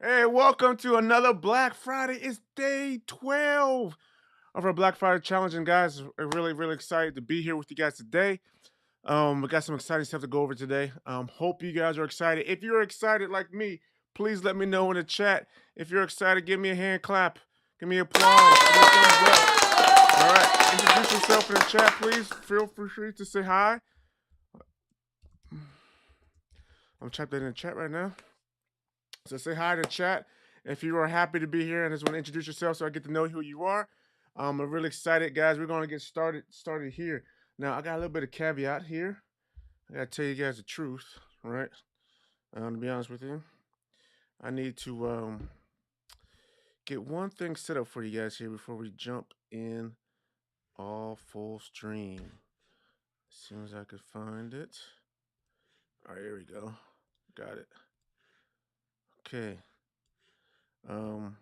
Hey, welcome to another Black Friday. It's day 12 of our Black Friday challenge. And guys, we're really excited to be here with you guys today. We got some exciting stuff to go over today. Hope you guys are excited. If you're excited like me, please let me know in the chat. If you're excited, give me a hand clap. Give me applause. Give me a thumbs up. All right. Introduce yourself in the chat, please. Feel free to say hi. I'm typing that in the chat right now. So say hi to chat if you are happy to be here and just want to introduce yourself so I get to know who you are. I'm really excited, guys. We're going to get started here. Now, I got a little bit of caveat here. I got to tell you guys the truth, right? To be honest with you, I need to get one thing set up for you guys here before we jump in all full stream. As soon as I could find it. All right, here we go. Got it. Okay. Um,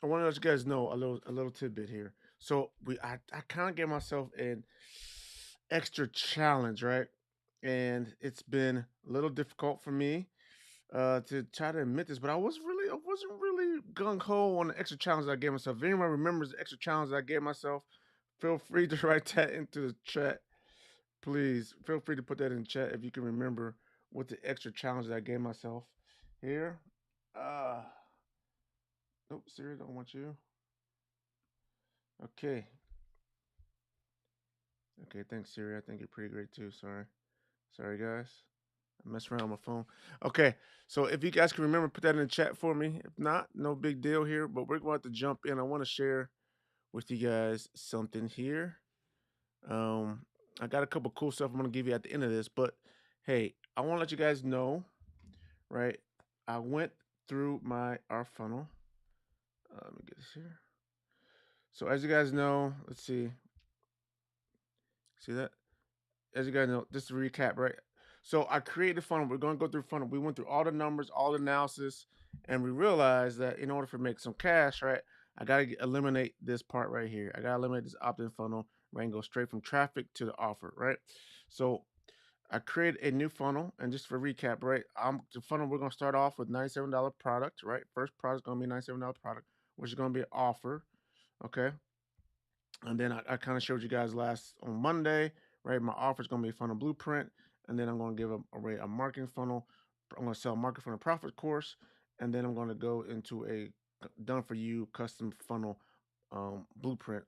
I want to let you guys know a little tidbit here. So I kind of gave myself an extra challenge, right? And it's been a little difficult for me to try to admit this, but I wasn't really gung ho on the extra challenge that I gave myself. If anyone remembers the extra challenge that I gave myself, feel free to write that into the chat. Please feel free to put that in chat if you can remember what the extra challenge that I gave myself here. Uh Nope, Siri don't want you. Okay. Okay, thanks, Siri. I think you're pretty great too. Sorry, guys. I messed around on my phone. Okay, so if you guys can remember, put that in the chat for me. If not, no big deal here. But we're going to jump in. I want to share with you guys something here. Um, I got a couple cool stuff I'm going to give you at the end of this. But hey, I want to let you guys know, right? I went through our funnel. Let me get this here. So as you guys know, let's see. See that? As you guys know, just to recap, right? So I created a funnel. We're going to go through funnel. We went through all the numbers, all the analysis, and we realized that in order for make some cash, right, I got to eliminate this part right here. I got to eliminate this opt-in funnel, right, and go straight from traffic to the offer, right? So I created a new funnel, and just for recap, right, the funnel we're going to start off with $97 product, right? First product is going to be $97 product, which is going to be an offer, okay? And then I kind of showed you guys last on Monday, right? My offer is going to be a funnel blueprint, and then I'm going to give a marketing funnel. I'm going to sell a market funnel profit course, and then I'm going to go into a done for you custom funnel blueprint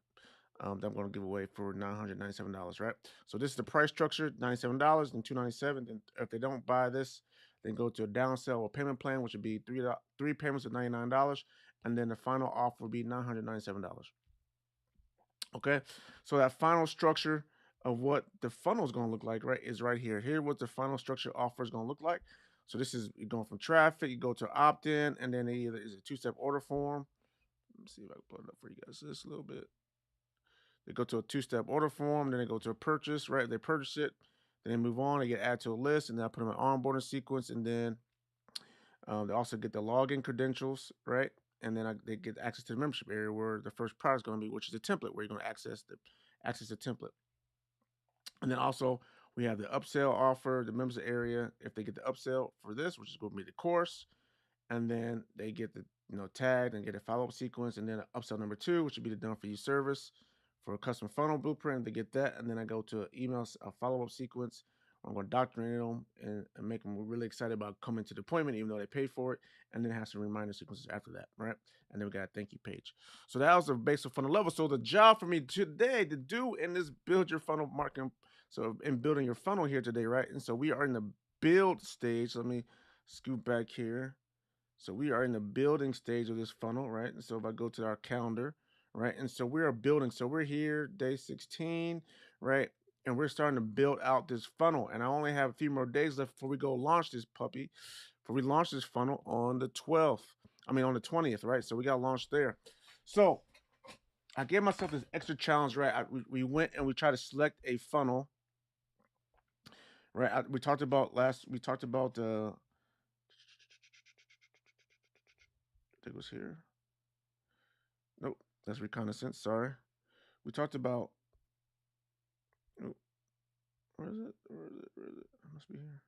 that I'm going to give away for $997, right? So this is the price structure: $97 and $297. And if they don't buy this, then go to a downsell or payment plan, which would be three payments of $99, and then the final offer would be $997. Okay, so that final structure of what the funnel is going to look like, right, is right here. Here, what the final structure offer is going to look like. So this is you're going from traffic, you go to opt-in, and then it either is a two-step order form. Let me see if I can pull it up for you guys just a little bit. They go to a two-step order form, then they go to a purchase, right? They purchase it, then they move on, they get added to a list, and then I put them in onboarding sequence, and then they also get the login credentials, right? And then they get access to the membership area where the first product is going to be, which is a template where you're going to access the template. And then also we have the upsell offer, the members area. If they get the upsell for this, which is going to be the course, and then they get the tagged and get a follow up sequence, and then upsell number two, which would be the done for you service for a custom funnel blueprint. They get that, and then I go to a follow up sequence. I'm going to doctrinate them and make them really excited about coming to the appointment, even though they paid for it, and then have some reminder sequences after that, right? And then we got a thank you page. So that was the basic funnel level. So the job for me today to do in this build your funnel marketing, so in building your funnel here today, right? And so we are in the build stage. Let me scoot back here. So we are in the building stage of this funnel, right? And so if I go to our calendar, right? And so we are building. So we're here, day 16, right? And we're starting to build out this funnel. And I only have a few more days left before we go launch this puppy, before we launch this funnel on the 12th. On the 20th, right? So we got launched there. So I gave myself this extra challenge, right? We went and we tried to select a funnel, right? We talked about I think it was here. Nope, that's reconnaissance. Sorry. We talked about. Oh, where is it? Where is it? Where is it? It must be here.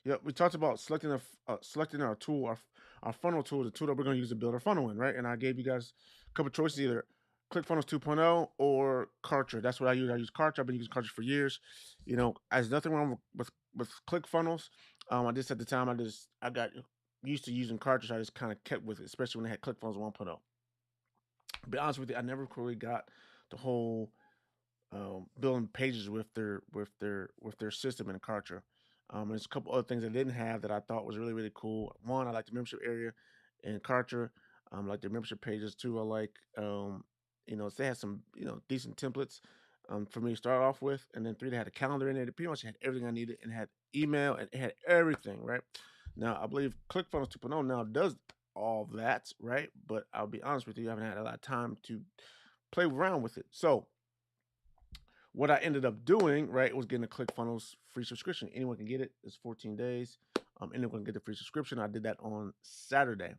Yep, we talked about selecting our tool, our funnel tool, the tool that we're going to use to build our funnel in, right? And I gave you guys a couple choices, either ClickFunnels 2.0 or Kartra. That's what I use. I use Kartra. I've been using Kartra for years. You know, there's nothing wrong with ClickFunnels. I just at the time I got used to using Kartra, so I just kind of kept with it, especially when they had ClickFunnels 1.0. To be honest with you, I never really got the whole building pages with their system in Kartra. There's a couple other things I didn't have that I thought was really really cool. One, I like the membership area in Kartra. Like the membership pages too. I like they had some decent templates for me to start off with, and then three, they had a calendar in there. It pretty much had everything I needed, and had email, and it had everything right. Now I believe ClickFunnels 2.0 now does all that right, but I'll be honest with you, I haven't had a lot of time to play around with it. So what I ended up doing, right, was getting a ClickFunnels free subscription. Anyone can get it. It's 14 days. Anyone can get the free subscription. I did that on Saturday.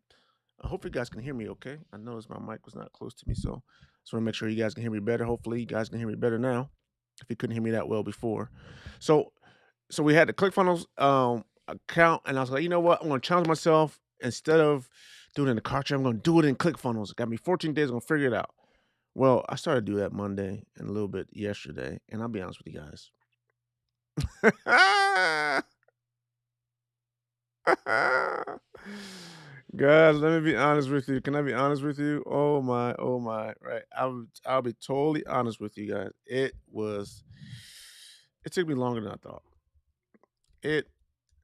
I hope you guys can hear me okay. I noticed my mic was not close to me, so just want to make sure you guys can hear me better. Hopefully, you guys can hear me better now if you couldn't hear me that well before. So, so we had the ClickFunnels account, and I was like, you know what? I'm going to challenge myself. Instead of doing it in the Kartra, I'm going to do it in ClickFunnels. It got me 14 days. I'm going to figure it out. Well, I started to do that Monday and a little bit yesterday, and I'll be honest with you guys. Guys, let me be honest with you. Can I be honest with you? Oh my, right. I'll be totally honest with you guys. It took me longer than I thought. It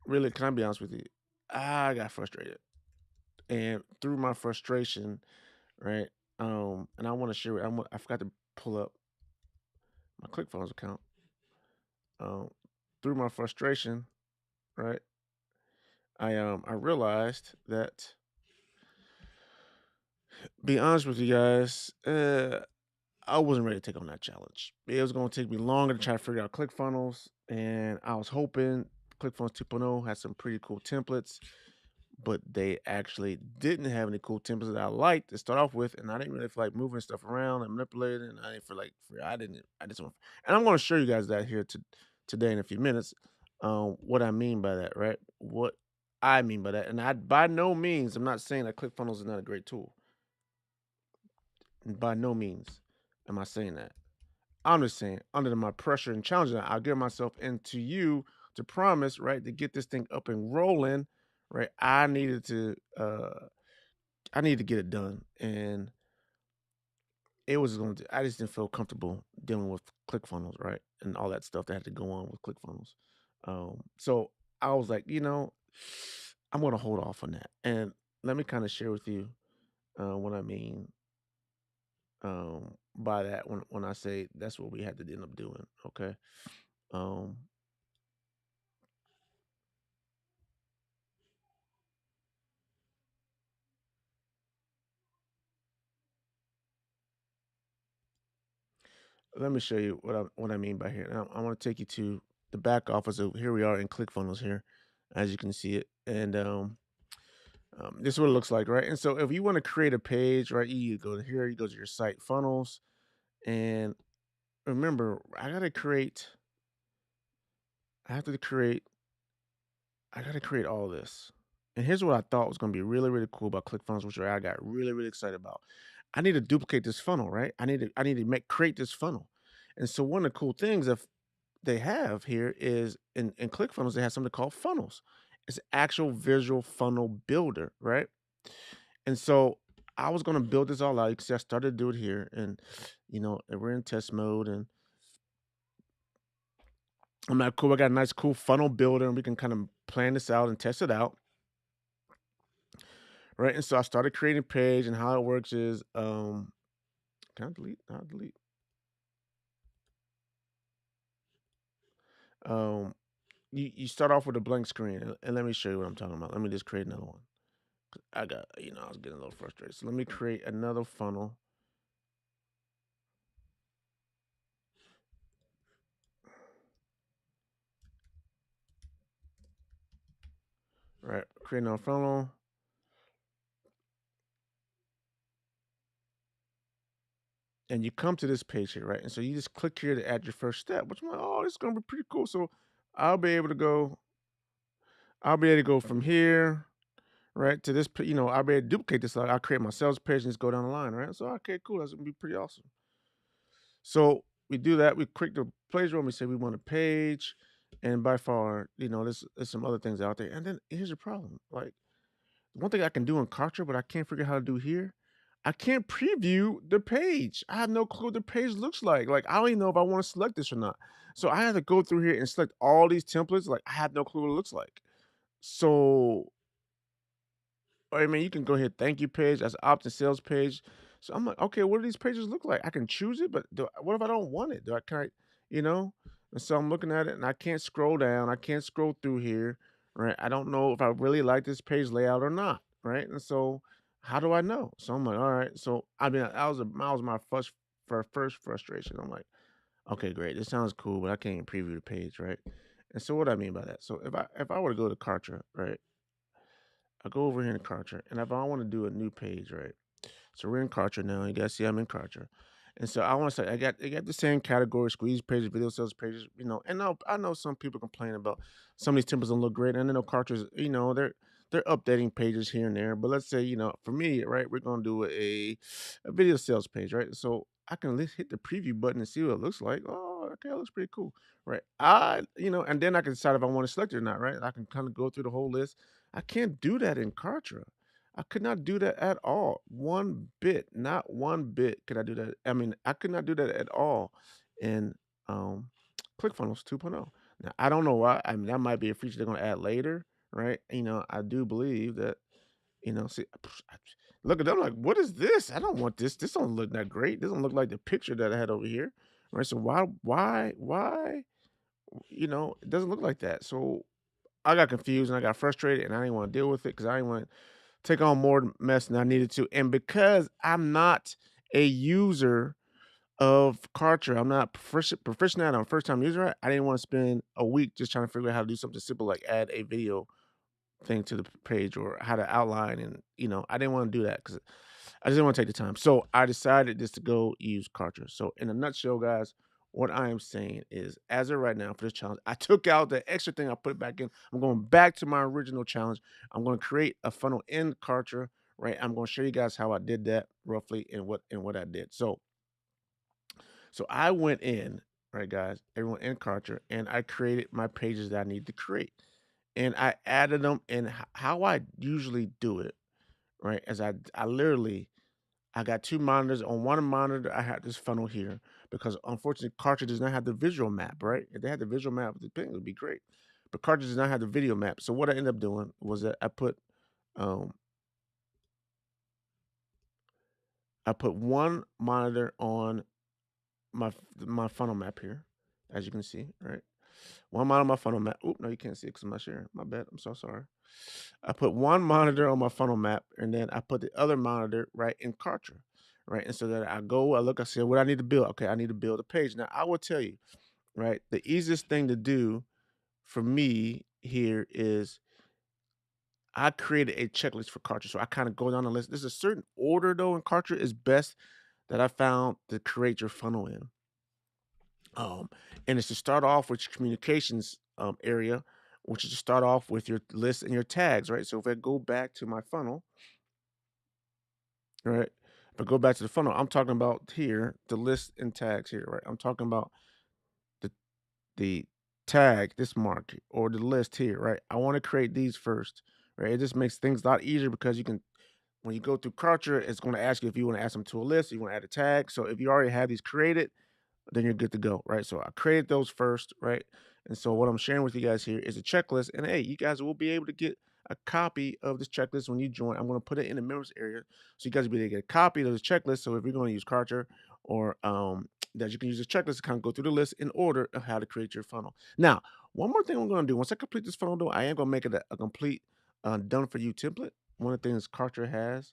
really, can I be honest with you? I got frustrated. And through my frustration, right? And I want to share it. I forgot to pull up my ClickFunnels account. Um, through my frustration, right? I realized that, be honest with you guys, I wasn't ready to take on that challenge. It was going to take me longer to try to figure out ClickFunnels, and I was hoping ClickFunnels 2.0 had some pretty cool templates, but they actually didn't have any cool templates that I liked to start off with, and I didn't really feel like moving stuff around and manipulating. And I didn't feel like I just want, and I'm going to show you guys that here today in a few minutes. What I mean by that, right? What I mean by that, and I by no means I'm not saying that ClickFunnels is not a great tool. By no means am I saying that. I'm just saying, under my pressure and challenge that I'll give myself into you to promise, right, to get this thing up and rolling, right? I needed to get it done. And it was going to I just didn't feel comfortable dealing with ClickFunnels, right? And all that stuff that had to go on with ClickFunnels. So I was like, I'm gonna hold off on that. And let me kind of share with you what I mean by that when I say that's what we had to end up doing. Okay. Um, Let me show you what I mean by here. And I want to take you to the back office. So here we are in ClickFunnels here, as you can see it, and this is what it looks like, right? And so if you want to create a page, right, you go to here, you go to your site funnels, and remember, I have to create, I got to create all this. And here's what I thought was going to be really, really cool about ClickFunnels, which I got really, really excited about. I need to duplicate this funnel, right? I need to create this funnel. And so one of the cool things of they have here is in ClickFunnels, they have something called funnels. It's an actual visual funnel builder, right? And so I was gonna build this all out. You can see I started to do it here, and and we're in test mode, and I'm like, cool. I got a nice, cool funnel builder, and we can kind of plan this out and test it out, right? And so I started creating a page, and how it works is, can I delete? I'll delete. Um, you start off with a blank screen, and let me show you what I'm talking about. Let me just create another one. I was getting a little frustrated. So let me create another funnel. Right, create another funnel, and you come to this page here, right? And so you just click here to add your first step, which I'm like, oh, this is gonna be pretty cool. So I'll be able to go. I'll be able to go from here, right, to this, I'll be able to duplicate this. Like, I'll create my sales page and just go down the line, right? So, okay, cool. That's gonna be pretty awesome. So we do that. We click the plays room. We say we want a page, and by far, there's some other things out there. And then here's the problem: like one thing I can do in Kartra, but I can't figure out how to do here. I can't preview the page. I have no clue what the page looks like. Like I don't even know if I want to select this or not. So I have to go through here and select all these templates. Like I have no clue what it looks like. So I mean, you can go ahead, thank you page, that's opt-in sales page. So I'm like, okay, what do these pages look like? I can choose it, but what if I don't want it? Can I, you know? And so I'm looking at it and I can't scroll down. I can't scroll through here, right? I don't know if I really like this page layout or not, right? And so how do I know? So I'm like, all right. So I mean, that was my first frustration. I'm like, okay, great. This sounds cool, but I can't even preview the page, right? And so what do I mean by that? So if I were to go to Kartra, right? I go over here in Kartra, and if I want to do a new page, right? So we're in Kartra now. You guys see I'm in Kartra. And so I want to say I got the same category, squeeze pages, video sales pages, and I know some people complain about some of these templates don't look great. And I know Kartra's, they're updating pages here and there. But let's say, for me, right, we're gonna do a video sales page, right? So I can at least hit the preview button and see what it looks like. Oh, okay, that looks pretty cool. Right. And then I can decide if I want to select it or not, right? I can kind of go through the whole list. I can't do that in Kartra. I could not do that at all. One bit, not one bit could I do that. I mean, I could not do that at all in um ClickFunnels 2.0. Now, I don't know why. I mean, that might be a feature they're going to add later, right? I do believe that, see, look at them like, what is this? I don't want this. This don't look that great. This don't look like the picture that I had over here, right? So why, it doesn't look like that. So I got confused and I got frustrated and I didn't want to deal with it because I didn't want take on more mess than I needed to. And because I'm not a user of Kartra, I'm not proficient at it. I'm a first time user. I didn't want to spend a week just trying to figure out how to do something simple like add a video thing to the page or how to outline. And, I didn't want to do that because I just didn't want to take the time. So I decided just to go use Kartra. So in a nutshell, guys, what I am saying is, as of right now for this challenge, I took out the extra thing I put back in. I'm going back to my original challenge. I'm going to create a funnel in Kartra, right? I'm going to show you guys how I did that roughly and what I did. So I went in, right, guys, everyone in Kartra, and I created my pages that I need to create, and I added them. And how I usually do it, right, as I literally I got 2 monitors. On one monitor, I had this funnel here because unfortunately, Cartridge does not have the visual map, right? If they had the visual map, the thing would be great. But Cartridge does not have the video map. So what I ended up doing was that um I put one monitor on my funnel map here, as you can see, right? One monitor on my funnel map. Oop, no, you can't see it because I'm not sharing. My bad. I'm so sorry. I put one monitor on my funnel map, and then I put the other monitor right in Kartra, right? And so that I look, I say, what I need to build. Okay, I need to build a page. Now, I will tell you, right? The easiest thing to do for me here is I created a checklist for Kartra. So I kind of go down the list. There's a certain order, though, in Kartra is best that I found to create your funnel in. Um, and it's to start off with your communications area, which is to start off with your list and your tags, right? So if I go back to my funnel, right? If I go back to the funnel, I'm talking about here, the list and tags here, right? I'm talking about the the tag, this mark, or the list here, right? I want to create these first, right? It just makes things a lot easier because you can when you go through Kartra, it's going to ask you if you want to add them to a list, you want to add a tag. So if you already have these created, then you're good to go, right? So I created those first, right? And so what I'm sharing with you guys here is a checklist. And hey, you guys will be able to get a copy of this checklist when you join. I'm going to put it in the members area so you guys will be able to get a copy of this checklist. So if you're going to use Kartra or that you can use this checklist to kind of go through the list in order of how to create your funnel. Now, one more thing I'm going to do once I complete this funnel, though, I am going to make it a complete done for you template. One of the things Kartra has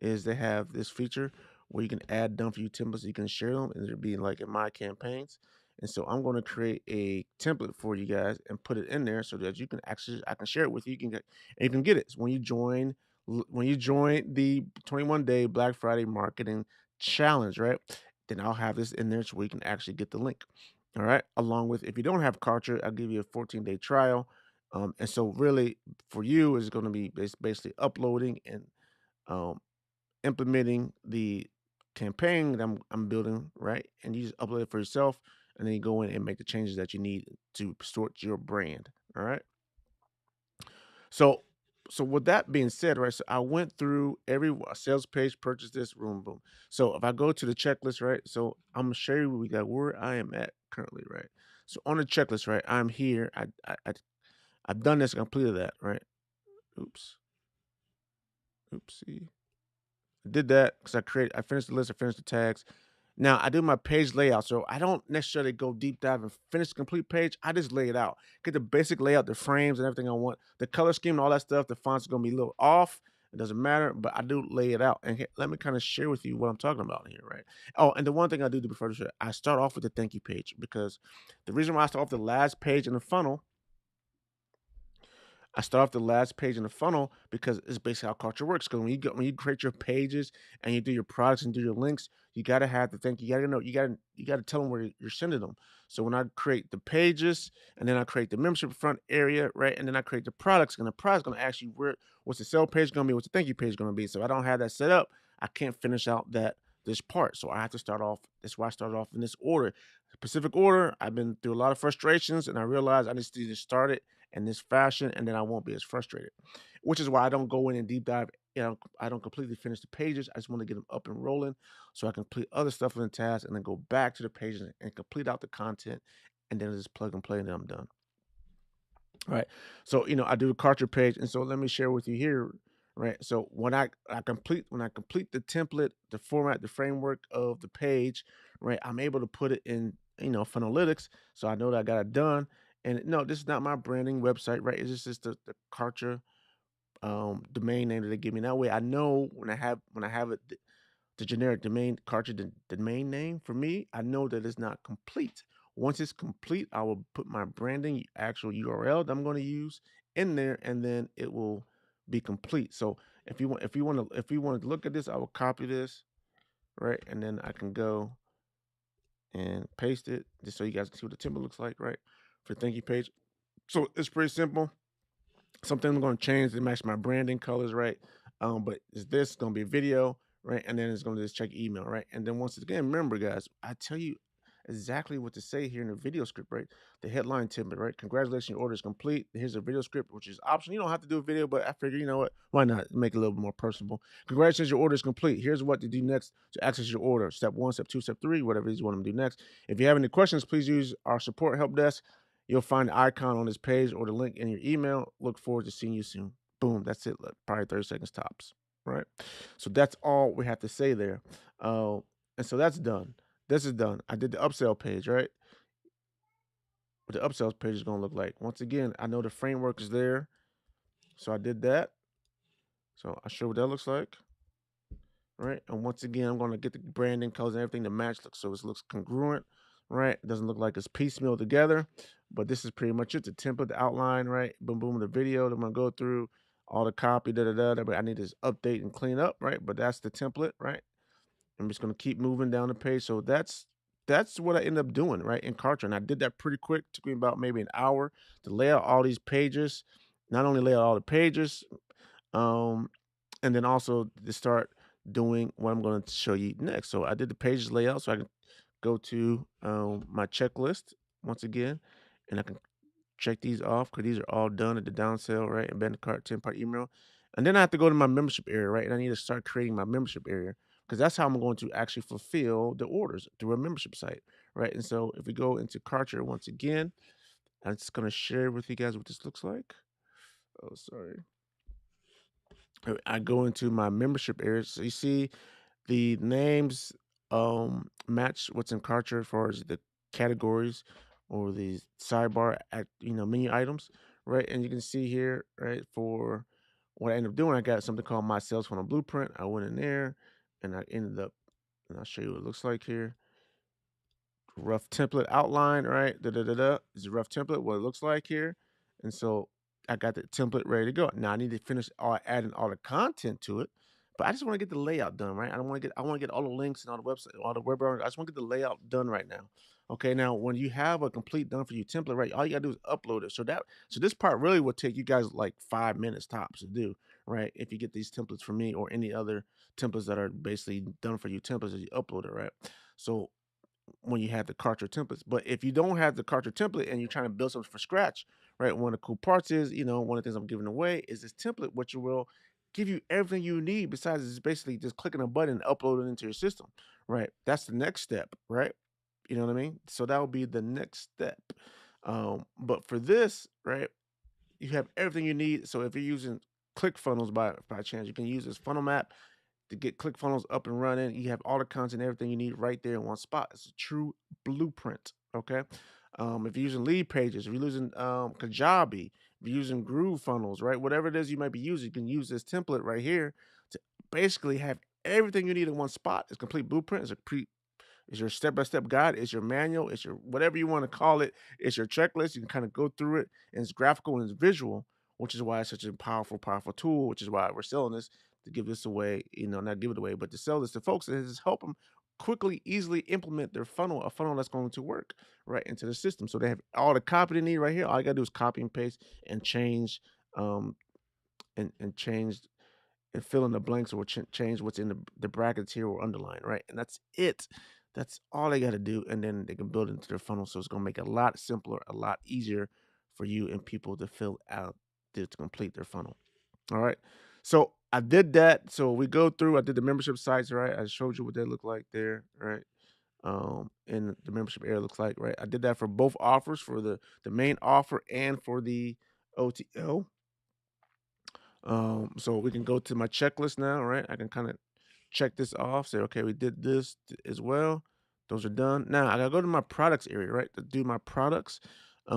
is they have this feature where you can add done for you templates. You can share them, and it'll be like in my campaigns. And so I'm going to create a template for you guys and put it in there so that you can actually I can share it with you. You can get and you can get it. So when you join the 21-day Black Friday marketing challenge, right? Then I'll have this in there so we can actually get the link. All right. Along with if you don't have Kartra, I'll give you a 14-day trial. And so really for you is going to be basically uploading and um, implementing the campaign that I'm building, right? And you just upload it for yourself, and then you go in and make the changes that you need to sort your brand. All right. So, so with that being said, right? So I went through every sales page, purchase this, room, boom. So if I go to the checklist, right? So I'm gonna show you we got where I am at currently, right? So on the checklist, right? I'm here. I've done this, completed that, right? Oops, oopsie. I did that because I finished the list, I finished the tags. Now I do my page layout, so I don't necessarily go deep dive and finish the complete page. I just lay it out, get the basic layout, the frames and everything I want, the color scheme and all that stuff. The fonts are gonna be a little off. It doesn't matter, but I do lay it out. And let me kind of share with you what I'm talking about here, right? Oh, and the one thing I do before the show, I start off with the thank you page because the reason why I start off the last page in the funnel, I start off the last page in the funnel because it's basically how culture works. Because when you create your pages and you do your products and do your links, you gotta have the thing. You gotta know. You gotta tell them where you're sending them. So when I create the pages and then I create the membership front area, right, and then I create the products, and the product's gonna ask you what's the sale page gonna be, what's the thank you page gonna be. So I don't have that set up. I can't finish out this part. So I have to start off. That's why I started off in this order, specific order. I've been through a lot of frustrations, and I realized I just need to start it in this fashion, and then I won't be as frustrated. Which is why I don't go in and deep dive. I don't completely finish the pages. I just want to get them up and rolling, so I can complete other stuff in the task, and then go back to the pages and complete out the content, and then just plug and play, and then I'm done. Right. So, I do the cartridge page. And so let me share with you here. Right. So when I complete the template, the format, the framework of the page, right, I'm able to put it in, Funnelytics. So I know that I got it done. And no, this is not my branding website, right? It's just the Kartra domain name that they give me. That way I know when I have it the generic domain cartridge domain name for me, I know that it's not complete. Once it's complete, I will put my branding actual URL that I'm going to use in there, and then it will be complete. So if you want to look at this, I will copy this, right, and then I can go and paste it just so you guys can see what the template looks like, right, for the thank you page. So it's pretty simple. Something I'm going to change to match my branding colors, right? But is this going to be a video, right? And then it's going to just check email, right? And then once again, remember, guys, I tell you exactly what to say here in the video script, right? The headline template, right? Congratulations, your order is complete. Here's a video script, which is optional. You don't have to do a video, but I figure, you know what? Why not make it a little bit more personable? Congratulations, your order is complete. Here's what to do next to access your order. Step one, step two, step three, whatever it is you want them to do next. If you have any questions, please use our support help desk. You'll find the icon on this page or the link in your email. Look forward to seeing you soon. Boom, that's it. Probably 30 seconds tops. Right. So that's all we have to say there. Uh, and so that's done. This is done. I did the upsell page, right? What the upsells page is going to look like. Once again, I know the framework is there. So I did that. So I'll show what that looks like. Right. And once again, I'm going to get the branding colors and everything to match so it looks congruent, right? It doesn't look like it's piecemeal together, but this is pretty much it. The template, the outline, right? Boom, boom, the video that I'm going to go through, all the copy, but I need to update and clean up, right? But that's the template, right? I'm just going to keep moving down the page. So that's what I end up doing, right? In Kartra. And I did that pretty quick. Took me about maybe an hour to lay out all these pages. Not only lay out all the pages, um, and then also to start doing what I'm going to show you next. So I did the pages layout, so I can go to my checklist once again, and I can check these off because these are all done at the down sale, right? Abandoned cart, 10-part email. And then I have to go to my membership area, right? And I need to start creating my membership area because that's how I'm going to actually fulfill the orders through a membership site, right? And so if we go into Kartra once again, I'm just going to share with you guys what this looks like. Oh, sorry. I go into my membership area. So you see the names match what's in Kartra as far as the categories or the sidebar menu items, right? And you can see here, right, for what I ended up doing, I got something called my sales funnel blueprint. I went in there and I ended up, and I'll show you what it looks like here. Rough template outline, right? This is a rough template, what it looks like here. And so I got the template ready to go. Now I need to finish adding all the content to it, but I just want to get the layout done, right? I want to get all the links and all the website, all the web browsers. I just want to get the layout done right now. Okay, now when you have a complete done for you template, right, all you gotta do is upload it. So this part really will take you guys like 5 minutes tops to do, right? If you get these templates from me or any other templates that are basically done for you templates as you upload it, right? So when you have the Kartra templates. But if you don't have the Kartra template and you're trying to build something from scratch, right? One of the cool parts is, one of the things I'm giving away is this template, which will give you everything you need. Besides, it's basically just clicking a button and upload it into your system, right? That's the next step, right? You know what I mean? So that would be the next step. But for this, right, you have everything you need. So if you're using ClickFunnels by chance, you can use this funnel map to get ClickFunnels up and running. You have all the content, everything you need right there in one spot. It's a true blueprint. Okay. If you're using lead pages, if you're using Kajabi, if you're using Groove funnels, right? Whatever it is you might be using, you can use this template right here to basically have everything you need in one spot. It's a complete blueprint. It's your step-by-step guide. It's your manual. It's your whatever you want to call it. It's your checklist. You can kind of go through it, and it's graphical and it's visual, which is why it's such a powerful, powerful tool. Which is why we're selling this to give this away. Not give it away, but to sell this to folks and just help them quickly, easily implement their funnel, a funnel that's going to work right into the system. So they have all the copy they need right here. All you gotta do is copy and paste and change, um, and change and fill in the blanks or change what's in the brackets here or underline, right? And that's it. That's all they got to do. And then they can build into their funnel. So it's going to make it a lot simpler, a lot easier for you and people to fill out to complete their funnel. All right. So I did that. So we go through, I did the membership sites, right? I showed you what they look like there, right? And the membership area looks like, right? I did that for both offers, for the main offer and for the OTL. So we can go to my checklist now, right? I can kind of check this off, say, okay, we did this as well. Those are done. Now I gotta go to my products area, right? To do my products.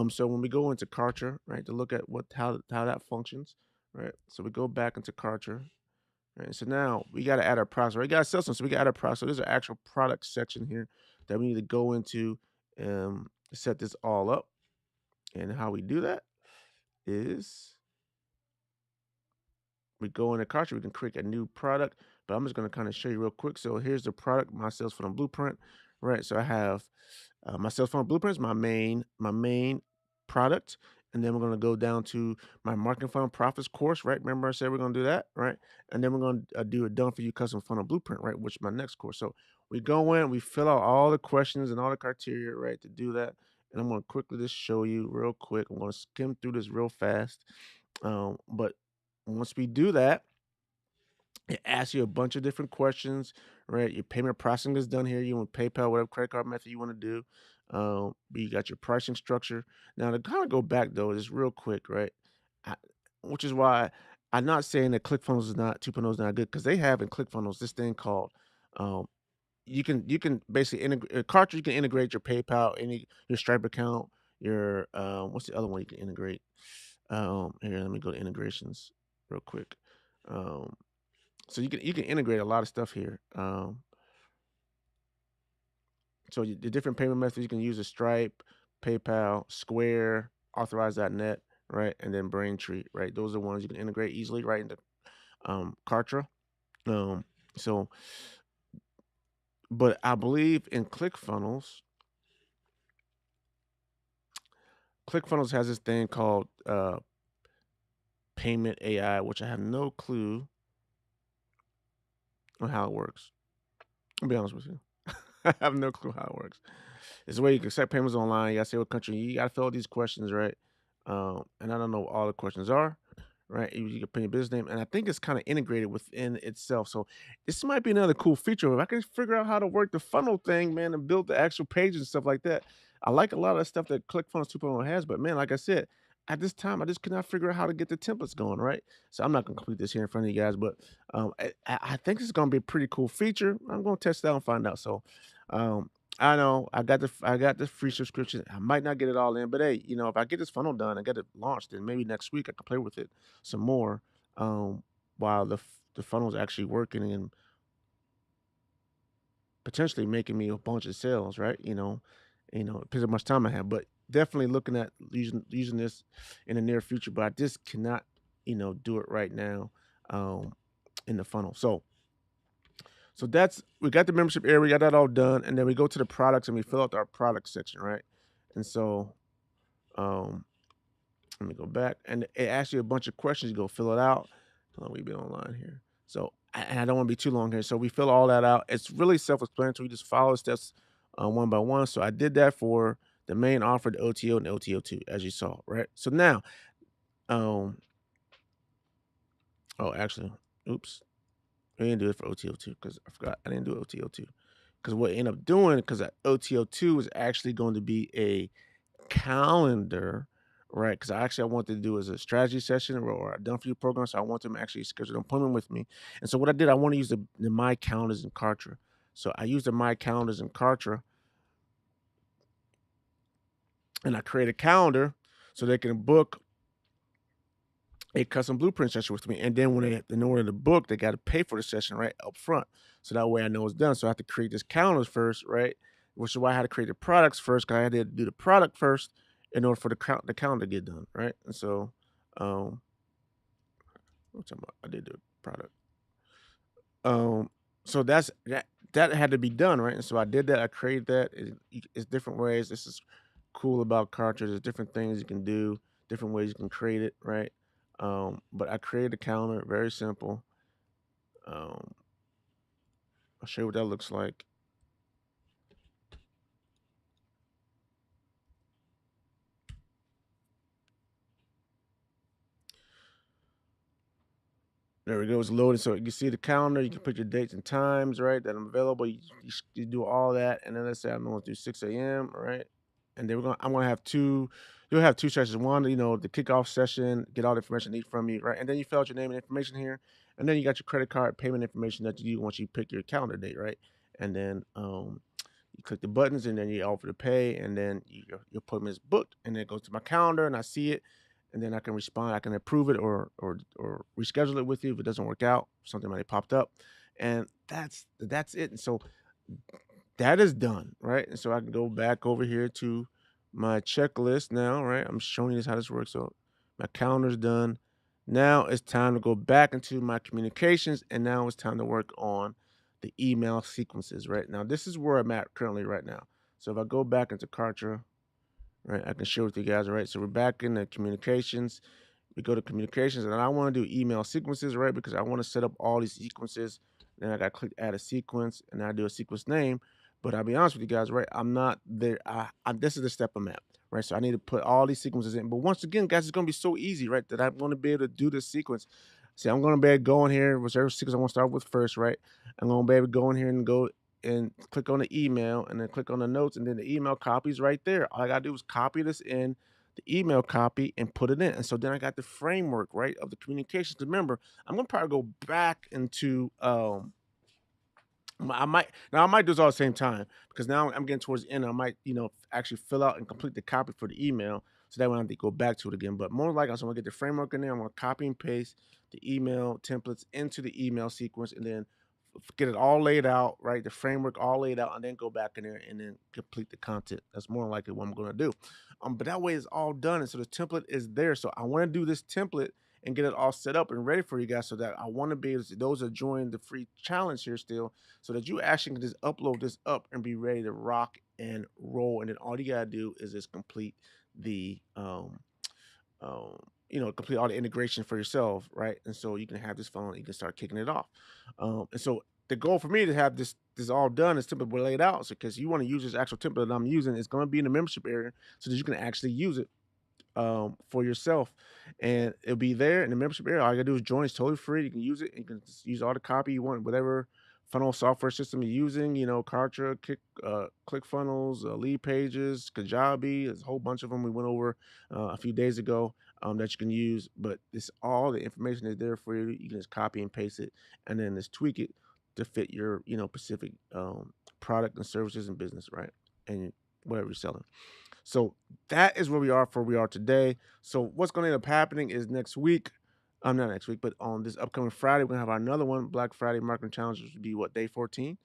So when we go into Kartra, right, to look at how that functions, right? So we go back into Kartra, right? So now we gotta add our products, right? We gotta sell some, so we gotta add our products. So there's an actual product section here that we need to go into set this all up. And how we do that is we go in the cart, we can create a new product, but I'm just going to kind of show you real quick. So here's the product, my sales funnel blueprint, right? So I have my sales funnel blueprint is my main product, and then we're going to go down to my marketing funnel profits course, right? Remember I said we're going to do that, right? And then we're going to do a done for you custom funnel blueprint, right? Which is my next course. So we go in, we fill out all the questions and all the criteria, right, to do that. And I'm going to quickly just show you real quick. I'm going to skim through this real fast. But once we do that, it asks you a bunch of different questions, right? Your payment processing is done here. You want PayPal, whatever credit card method you want to do. But you got your pricing structure. Now to kind of go back though, just real quick, right? I, which is why I'm not saying that ClickFunnels is not 2.0 is not good because they have in ClickFunnels this thing called um, you can basically integrate cartridge. You can integrate your PayPal, your Stripe account, your what's the other one you can integrate? Here, let me go to integrations real quick. Um, so you can integrate a lot of stuff here. So the different payment methods you can use is Stripe, PayPal, Square, Authorize.net, right, and then Braintree, right. Those are the ones you can integrate easily right into Kartra. Um, so, but I believe in ClickFunnels. ClickFunnels has this thing called Payment AI, which I have no clue on how it works. I'll be honest with you. I have no clue how it works. It's a way you can accept payments online. You gotta say what country. You gotta fill out these questions, right? And I don't know what all the questions are, right? You can put your business name, and I think it's kind of integrated within itself. So this might be another cool feature. If I can figure out how to work the funnel thing, man, and build the actual pages and stuff like that. I like a lot of the stuff that ClickFunnels 2.0 has, but man, like I said, at this time, I just could not figure out how to get the templates going, right? So I'm not gonna complete this here in front of you guys, but I think it's gonna be a pretty cool feature. I'm gonna test it out and find out. So um, I know I got the free subscription. I might not get it all in, but hey, if I get this funnel done, I get it launched, then maybe next week I can play with it some more. Um, while the funnel's actually working and potentially making me a bunch of sales, right? Depends how much time I have, but definitely looking at using this in the near future. But I just cannot, do it right now, um, in the funnel. So that's we got the membership area, we got that all done, and then we go to the products and we fill out our product section, right? And so um let me go back, and it asks you a bunch of questions. You go fill it out. Hold on, we've been online here. So and I don't want to be too long here. So we fill all that out. It's really self-explanatory. You just follow the steps one by one. So I did that for the main offer, the OTO and OTO2, as you saw, right? So now, um, oh, actually, oops, I didn't do it for OTO2 because I forgot I didn't do OTO2. Because what I ended up doing, because OTO2 is actually going to be a calendar, right? Because I wanted to do as a strategy session or a done for you program. So I want them to actually schedule an appointment with me. And so what I did, I want to use the My Calendars in Kartra. So I used the My Calendars in Kartra and I create a calendar so they can book a custom blueprint session with me. And then in order to book, they got to pay for the session right up front. So that way I know it's done. So I have to create this calendars first, right? Which is why I had to create the products first, because I had to do the product first in order for the calendar to get done, right? And so what I'm talking about, I did the product. Um, so that had to be done, right? And so I did that. I created that. It's different ways. This is cool about cartridge. There's different things you can do, different ways you can create it, right? But I created a calendar, very simple. Um, I'll show you what that looks like. There we go. It's loading. So you can see the calendar. You can put your dates and times, right? That I'm available. You do all that, and then let's say I'm going to do 6 a.m. Right, and then I'm gonna have two. You'll have two sessions. One, the kickoff session, get all the information I need from you, right? And then you fill out your name and information here, and then you got your credit card payment information that you do once you pick your calendar date, right? And then you click the buttons, and then you offer to pay, and then your appointment is booked, and then it goes to my calendar, and I see it, and then I can respond. I can approve it or reschedule it with you if it doesn't work out. Something might have popped up, and that's it. And so that is done, right? And so I can go back over here to my checklist now, right? I'm showing you this how this works. So my calendar's done. Now it's time to go back into my communications, and now it's time to work on the email sequences, right? Now this is where I'm at currently right now. So if I go back into Kartra, right, I can share with you guys, right? So we're back in the communications. We go to communications, and I want to do email sequences, right? Because I want to set up all these sequences. Then I got to click add a sequence, and I do a sequence name. But I'll be honest with you guys, right? I'm not there. This is the step I'm at, right? So I need to put all these sequences in. But once again, guys, it's gonna be so easy, right? That I'm gonna be able to do this sequence. See, I'm gonna be able to go in here, whichever sequence I want to start with first, right? I'm gonna be able to go in here and go and click on the email, and then click on the notes, and then the email copies right there. All I gotta do is copy this in the email copy and put it in. And so then I got the framework, right, of the communications. Remember, I'm gonna probably go back into I might do this all at the same time because now I'm getting towards the end. I might, actually fill out and complete the copy for the email. So that way I don't have to go back to it again. But more likely, I'm gonna get the framework in there. I'm gonna copy and paste the email templates into the email sequence and then get it all laid out, right? The framework all laid out, and then go back in there and then complete the content. That's more likely what I'm gonna do. But that way it's all done, and so the template is there. So I want to do this template and get it all set up and ready for you guys, so that I want to be able to those are joining the free challenge here still, so that you actually can just upload this up and be ready to rock and roll. And then all you gotta do is just complete the um, complete all the integration for yourself, right? And so you can have this phone, you can start kicking it off. And so the goal for me to have this all done is template laid out. So because you want to use this actual template that I'm using, it's going to be in the membership area so that you can actually use it for yourself, and it'll be there in the membership area. All you gotta do is join. It's totally free. You can use it. You can just use all the copy you want, whatever funnel software system you're using. Kartra, ClickFunnels, Lead Pages, Kajabi. There's a whole bunch of them we went over a few days ago that you can use. But it's all the information is there for you. You can just copy and paste it, and then just tweak it to fit your specific product and services and business, right? And whatever you're selling. So that is where we are today. So what's going to end up happening is next week, not next week, but on this upcoming Friday, we're going to have another one, Black Friday Marketing Challenge, which will be day 14.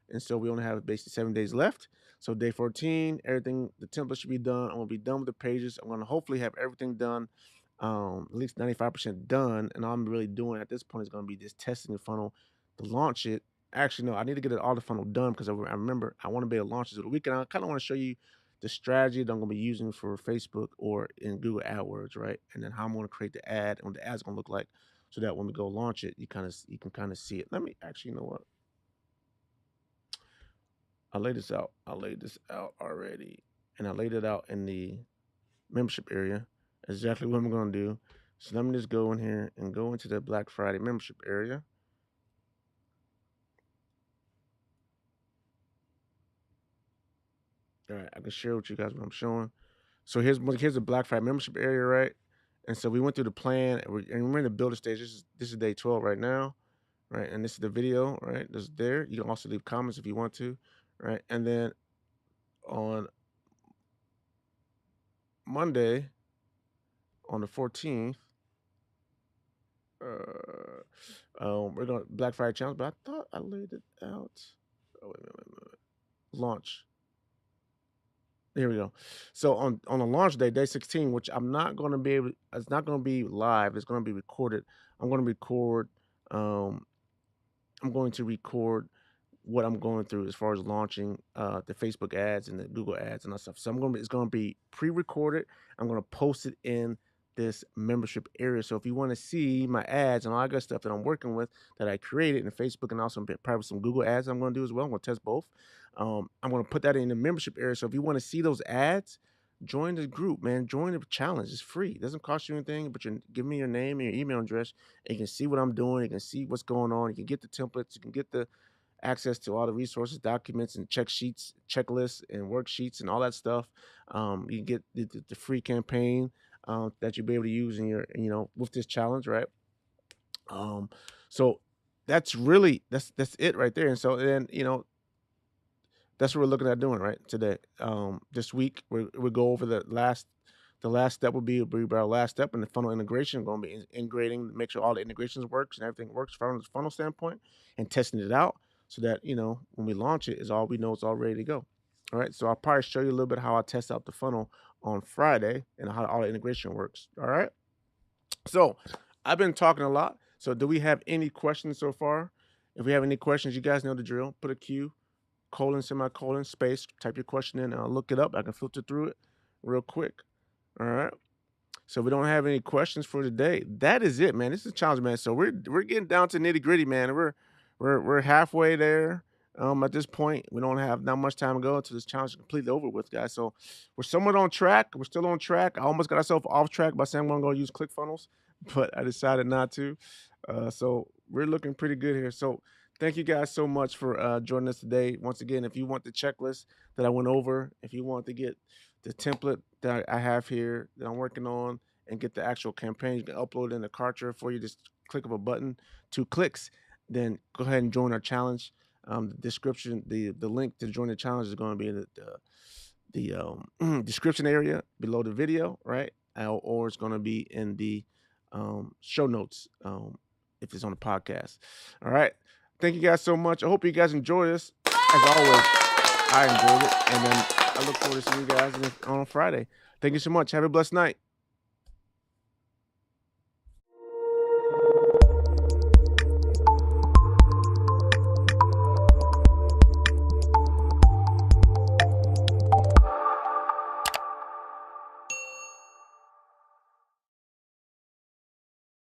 And so we only have basically 7 days left. So day 14, everything, the template should be done. I'm going to be done with the pages. I'm going to hopefully have everything done, at least 95% done. And all I'm really doing at this point is going to be just testing the funnel to launch it Actually, no, I need to get an audit funnel done because I remember I want to be able to launch this over the weekend. I kind of want to show you the strategy that I'm going to be using for Facebook or in Google AdWords, right? And then how I'm going to create the ad and what the ad's going to look like, so that when we go launch it, you can kind of see it. Let me actually, you know what? I laid this out. I laid this out already, and I laid it out in the membership area. Exactly what I'm going to do. So let me just go in here and go into the Black Friday membership area. All right, I can share with you guys what I'm showing. So here's the Black Friday membership area, right? And so we went through the plan, and we're in the builder stage. This is day 12 right now, right? And this is the video, right? This is there. You can also leave comments if you want to, right? And then on Monday, on the 14th, we're going to Black Friday challenge. But I thought I laid it out. Oh, wait. Launch. Here we go. So on the launch day, day 16, which I'm not going to be able, it's not going to be live. It's going to be recorded. I'm going to record. Um, I'm going to record what I'm going through as far as launching the Facebook ads and the Google ads and that stuff. So it's going to be pre-recorded. I'm going to post it in this membership area. So if you want to see my ads and all that good stuff that I'm working with that I created in Facebook, and also probably some Google ads I'm going to do as well. I'm going to test both. I'm going to put that in the membership area. So if you want to see those ads, join the group, man. Join the challenge. It's free. It doesn't cost you anything, but you give me your name and your email address, and you can see what I'm doing. You can see what's going on. You can get the templates. You can get the access to all the resources, documents, and check sheets, checklists, and worksheets, and all that stuff. You get the free campaign that you'll be able to use in your, with this challenge, right? Um, so that's it right there. And so then that's what we're looking at doing right today. This week we go over the last step will be our last step in the funnel integration. We're going to be integrating, make sure all the integrations works and everything works from the funnel standpoint, and testing it out so that when we launch it, is all we know it's all ready to go. All right, so I'll probably show you a little bit how I test out the funnel on Friday and how all the integration works. All right, so I've been talking a lot. So do we have any questions so far? If we have any questions, you guys know the drill. Put a Q, colon, semicolon, space, type your question in, and I'll look it up. I can filter through it real quick. All right. So we don't have any questions for today. That is it, man. This is a challenge, man. So we're getting down to nitty gritty, man. We're halfway there. At this point, we don't have not much time to go until this challenge is completely over with, guys. So we're somewhat on track. We're still on track. I almost got ourselves off track by saying I'm going to use ClickFunnels, but I decided not to. So we're looking pretty good here. So thank you guys so much for joining us today. Once again, if you want the checklist that I went over, if you want to get the template that I have here that I'm working on and get the actual campaign, you can upload it in the Kartra for you. Just click of a button, 2 clicks, then go ahead and join our challenge. The description, the link to join the challenge is going to be in the description area below the video, right? Or it's going to be in the show notes if it's on the podcast. All right. Thank you guys so much. I hope you guys enjoy this. As always, I enjoyed it. And then I look forward to seeing you guys on Friday. Thank you so much. Have a blessed night.